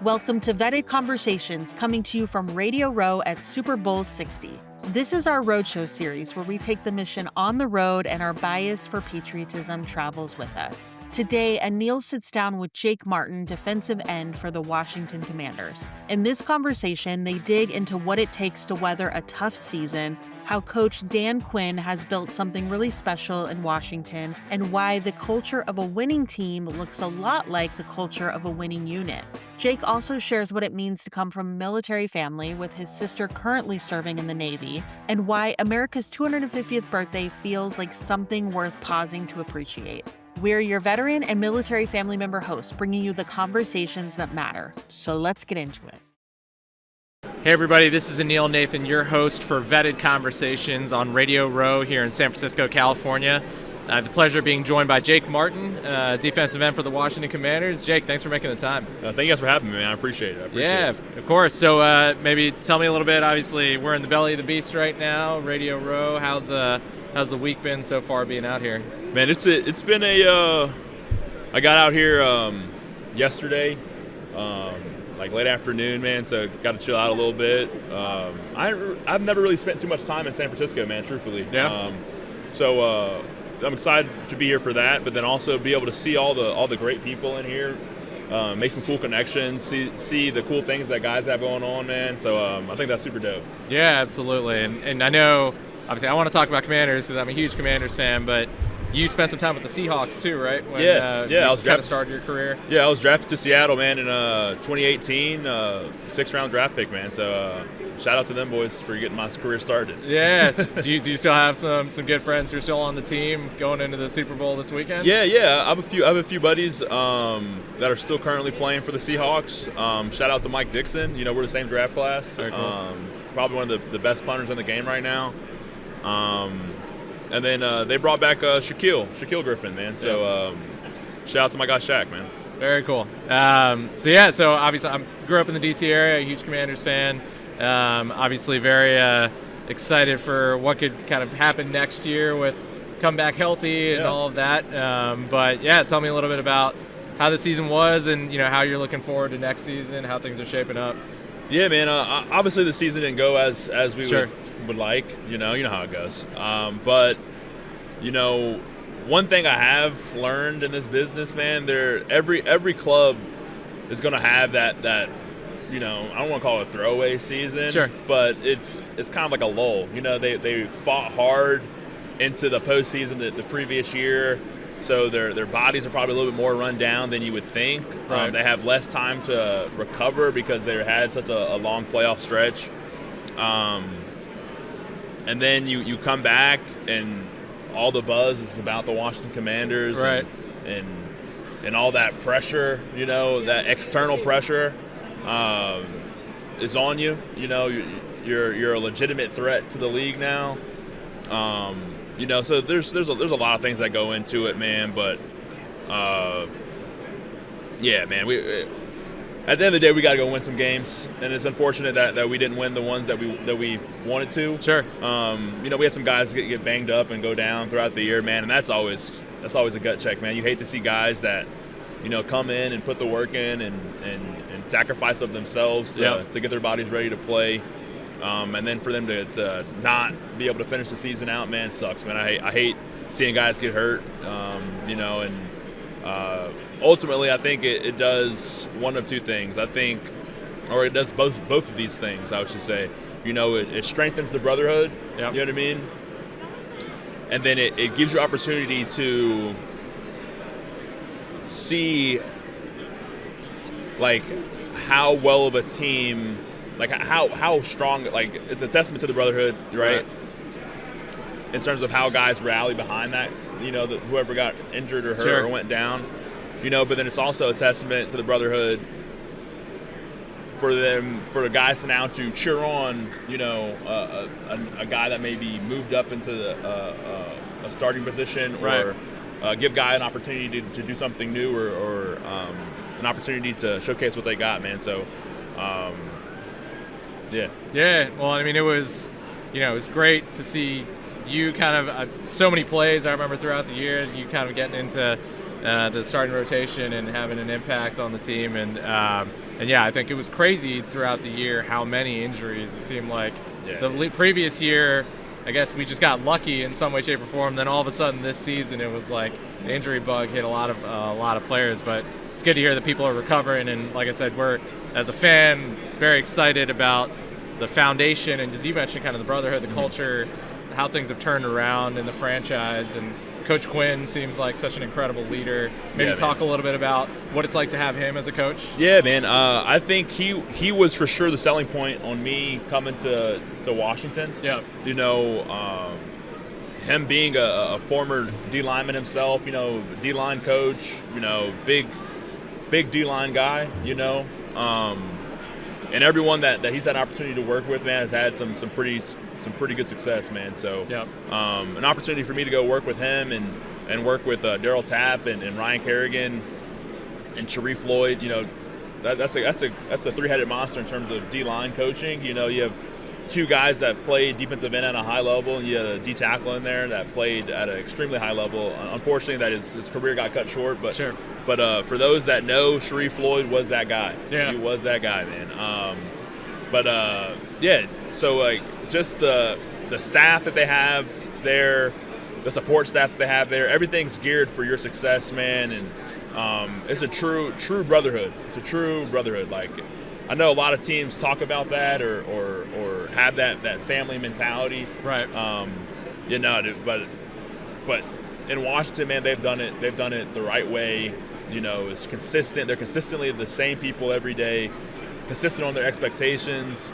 Welcome to Vetted Conversations, coming to you from Radio Row at Super Bowl 60. This is our roadshow series where we take the mission on the road and our bias for patriotism travels with us. Today, Anil sits down with Jake Martin, defensive end for the Washington Commanders. In this conversation, they dig into what it takes to weather a tough season, how Coach Dan Quinn has built something really special in Washington, and why the culture of a winning team looks a lot like the culture of a winning unit. Jake also shares what it means to come from a military family with his sister currently serving in the Navy, and why America's 250th birthday feels like something worth pausing to appreciate. We're your veteran and military family member hosts, bringing you the conversations that matter. So let's get into it. Hey everybody, this is Anil Nathan, your host for Vetted Conversations on Radio Row here in San Francisco, California. I have the pleasure of being joined by Jake Martin, defensive end for the Washington Commanders. Jake, thanks for making the time. Thank you guys for having me, man. I appreciate it. Of course. So maybe tell me a little bit. Obviously, we're in the belly of the beast right now, Radio Row. How's the week been so far being out here? Man, it's been I got out here yesterday, like late afternoon, man, so got to chill out a little bit. I've never really spent too much time in San Francisco, man, truthfully. Yeah. So I'm excited to be here for that, but then also be able to see all the great people in here, make some cool connections, see the cool things that guys have going on, man. So I think that's super dope. Yeah, absolutely. And I know, obviously, I want to talk about Commanders because I'm a huge Commanders fan, but you spent some time with the Seahawks too, right? When, I was kind of started your career. Yeah, I was drafted to Seattle, man, in 2018, sixth round draft pick, man. So shout out to them boys for getting my career started. Yes. do you still have some good friends who are still on the team going into the Super Bowl this weekend? Yeah. I have a few buddies that are still currently playing for the Seahawks. Shout out to Mike Dixon. You know, we're the same draft class. Very cool. Probably one of the best punters in the game right now. And then they brought back Shaquille Griffin, man. So shout out to my guy Shaq, man. Very cool. So obviously I grew up in the D.C. area, a huge Commanders fan. Obviously very excited for what could kind of happen next year with come back healthy and all of that. But yeah, tell me a little bit about how the season was and, you know, how you're looking forward to next season, how things are shaping up. Yeah, man. Obviously the season didn't go as we Sure. would like. You know how it goes. But you know, one thing I have learned in this business, man, every club is going to have that. You know, I don't want to call it a throwaway season. Sure. But it's kind of like a lull. You know, they fought hard into the postseason the previous year. So their bodies are probably a little bit more run down than you would think. Right. They have less time to recover because they had such a long playoff stretch. And then you come back and all the buzz is about the Washington Commanders, right? And all that pressure, you know, that external pressure is on you. You know, you're a legitimate threat to the league now. You know, so there's a lot of things that go into it, man. But yeah, man, we at the end of the day we got to go win some games, and it's unfortunate that we didn't win the ones that we wanted to. Sure. You know, we had some guys get banged up and go down throughout the year, man, and that's always a gut check, man. You hate to see guys that, you know, come in and put the work in and sacrifice of themselves to get their bodies ready to play. And then for them to not be able to finish the season out, man, sucks, man. I hate seeing guys get hurt, you know, and ultimately I think it does one of two things. I think, or it does both of these things, I should say. You know, it strengthens the brotherhood, Yep. You know what I mean? And then it gives you opportunity to see, like, how well of a team, like how strong, like it's a testament to the brotherhood, right? In terms of how guys rally behind that, you know, whoever got injured or hurt Sure. or went down, you know. But then it's also a testament to the brotherhood for the guys to now to cheer on, you know, a guy that maybe moved up into a starting position, or give guy an opportunity to do something new, or an opportunity to showcase what they got, man. So. Yeah. Well, I mean, it was great to see you kind of so many plays. I remember throughout the year, you kind of getting into to the starting rotation and having an impact on the team. And yeah, I think it was crazy throughout the year how many injuries. It seemed like the previous year, I guess we just got lucky in some way, shape, or form. Then all of a sudden this season, it was like the injury bug hit a lot of players. But it's good to hear that people are recovering. And like I said, we're, as a fan, very excited about the foundation. And as you mentioned, kind of the Brotherhood, the culture, how things have turned around in the franchise. And Coach Quinn seems like such an incredible leader. Maybe talk a little bit about what it's like to have him as a coach. Yeah, man. I think he was for sure the selling point on me coming to Washington. Yeah. You know, him being a former D lineman himself, you know, D line coach, you know, big D line guy, you know, and everyone that he's had an opportunity to work with, man, has had some pretty good success, man. So an opportunity for me to go work with him and work with Daryl Tapp and Ryan Kerrigan and Sharif Floyd, you know, that's a three-headed monster in terms of D-line coaching. You know, you have two guys that played defensive end at a high level, and you had a D-tackle in there that played at an extremely high level. Unfortunately, that his career got cut short, but sure. But for those that know, Sharif Floyd was that guy. Yeah. He was that guy, man. So like just the staff that they have there, the support staff that they have there, everything's geared for your success, man. And it's a true brotherhood. It's a true brotherhood. Like, I know a lot of teams talk about that or have that family mentality. Right. You know, but in Washington, man, they've done it the right way. You know, it's consistent. They're consistently the same people every day, consistent on their expectations.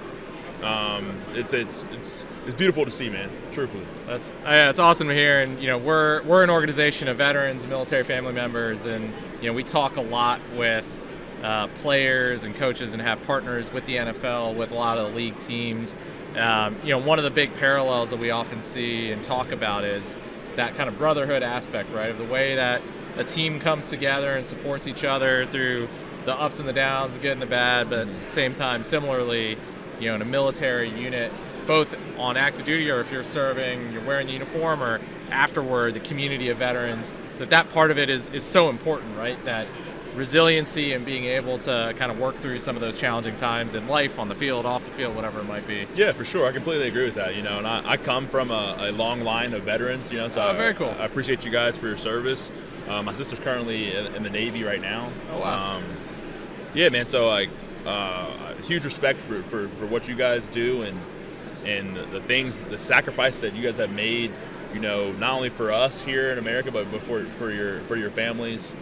It's beautiful to see, man. Truthfully, it's awesome to hear. And you know, we're an organization of veterans, military family members, and you know, we talk a lot with players and coaches, and have partners with the NFL, with a lot of the league teams. You know, one of the big parallels that we often see and talk about is that kind of brotherhood aspect, right? Of the way that a team comes together and supports each other through the ups and the downs, the good and the bad, but at the same time, similarly, you know, in a military unit, both on active duty or if you're serving, you're wearing the uniform, or afterward, the community of veterans, that part of it is so important, right? That resiliency and being able to kind of work through some of those challenging times in life, on the field, off the field, whatever it might be. Yeah, for sure. I completely agree with that, you know, and I come from a long line of veterans, you know, so very cool. I appreciate you guys for your service. My sister's currently in the Navy right now. Oh, wow. Yeah, man, so like huge respect for what you guys do and the sacrifice that you guys have made, you know, not only for us here in America, but for your families.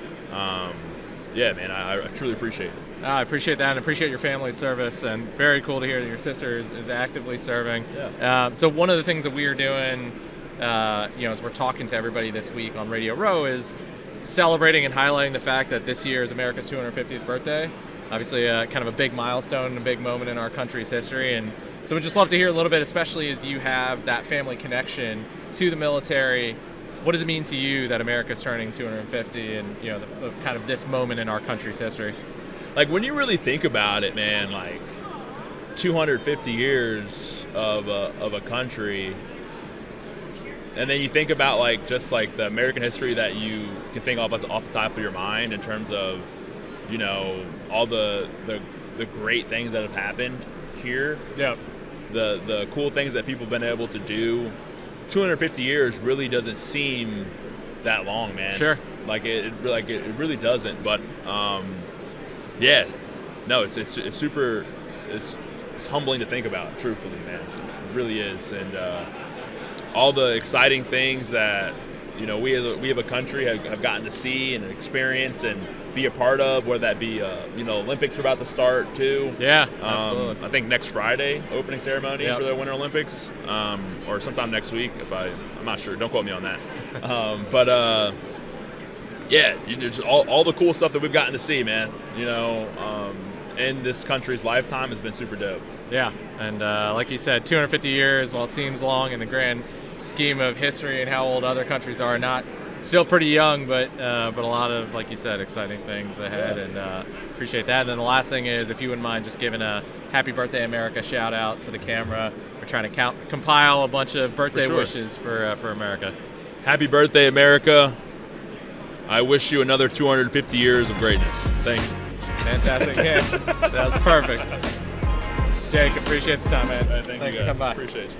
Yeah, man, I truly appreciate it. I appreciate that, and appreciate your family's service, and very cool to hear that your sister is actively serving. Yeah. So one of the things that we are doing, you know, as we're talking to everybody this week on Radio Row, is celebrating and highlighting the fact that this year is America's 250th birthday. Obviously, kind of a big milestone and a big moment in our country's history, and so we'd just love to hear a little bit, especially as you have that family connection to the military. What does it mean to you that America's turning 250, and you know, the kind of this moment in our country's history? Like, when you really think about it, man, like 250 years of a country, and then you think about like just like the American history that you can think off the top of your mind in terms of, you know, all the great things that have happened here. Yeah. The cool things that people have been able to do. 250 years really doesn't seem that long, man. Sure. Like it really doesn't. But yeah, no, it's super. It's humbling to think about. Truthfully, man, it really is. And all the exciting things that, you know, we have a country have gotten to see and experience and be a part of, whether that be you know, Olympics are about to start too. Yeah, absolutely. I think next Friday, opening ceremony for the Winter Olympics, or sometime next week. I'm not sure. Don't quote me on that. Yeah, just all the cool stuff that we've gotten to see, man. You know, in this country's lifetime has been super dope. Yeah, and like you said, 250 years. While it seems long in the grand scheme of history and how old other countries are, not. Still pretty young, but a lot of, like you said, exciting things ahead, and appreciate that. And then the last thing is, if you wouldn't mind just giving a Happy Birthday America shout out to the camera. We're trying to compile a bunch of birthday wishes for America. Happy birthday, America. I wish you another 250 years of greatness. Thank you. Fantastic. Yeah, that was perfect. Jake, appreciate the time, man. Thank Thanks you for guys. coming by. Appreciate you.